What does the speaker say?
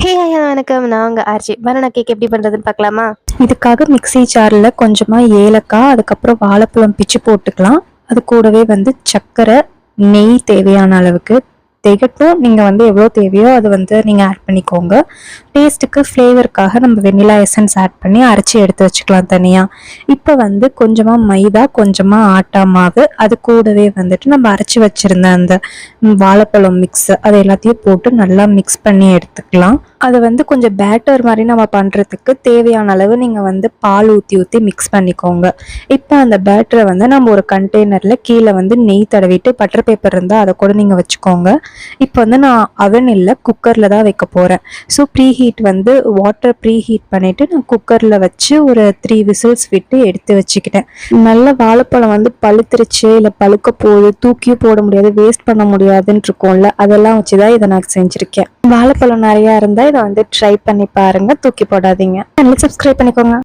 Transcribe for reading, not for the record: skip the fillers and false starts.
வணக்கம். நான் உங்க ஆர்ஜி. பனானா கேக் எப்படி பண்ணுறதுன்னு பார்க்கலாமா? இதுக்காக மிக்ஸி ஜாரில் கொஞ்சமாக ஏலக்காய், அதுக்கப்புறம் வாழைப்பழம் பிச்சு போட்டுக்கலாம். அது கூடவே சர்க்கரை, நெய் தேவையான அளவுக்கு திகட்டும். நீங்கள் எவ்வளோ தேவையோ அது நீங்கள் ஆட் பண்ணிக்கோங்க. டேஸ்ட்டுக்கு ஃப்ளேவருக்காக நம்ம வெண்ணிலா எசன்ஸ் ஆட் பண்ணி அரைச்சி எடுத்து வச்சுக்கலாம் தனியாக. இப்போ கொஞ்சமாக மைதா, கொஞ்சமாக ஆட்டா மாவு, அது கூடவே நம்ம அரைச்சி வச்சுருந்த அந்த வாழைப்பழம் மிக்ஸ் அது எல்லாத்தையும் போட்டு நல்லா மிக்ஸ் பண்ணி எடுத்துக்கலாம். அது கொஞ்சம் பேட்டர் மாதிரி நம்ம பண்ணுறதுக்கு தேவையான அளவு நீங்கள் பால் ஊற்றி மிக்ஸ் பண்ணிக்கோங்க. இப்போ அந்த பேட்டரை நம்ம ஒரு கண்டெய்னரில் கீழே நெய் தடவிட்டு பட்டர் பேப்பர் இருந்தால் அதை கூட நீங்கள் வச்சுக்கோங்க. இப்போ நான் அவன் இல்லை குக்கரில் தான் வைக்க போகிறேன். ஸோ ப்ரீஹீட் வாட்டர் ப்ரீஹீட் பண்ணிவிட்டு நான் குக்கரில் வச்சு ஒரு 3 விசில்ஸ் விட்டு எடுத்து வச்சுக்கிட்டேன். நல்ல வாழைப்பழம் பழுத்துருச்சு இல்லை பழுக்க போகுது, தூக்கியும் போட முடியாது, வேஸ்ட் பண்ண முடியாதுன்னு இருக்கும்ல, அதெல்லாம் வச்சு தான் இதை நான் செஞ்சுருக்கேன். வாழைப்பழம் நிறையா இருந்தால் இதை ட்ரை பண்ணி பாருங்கள், தூக்கி போடாதீங்க. சப்ஸ்கிரைப் பண்ணிக்கோங்க.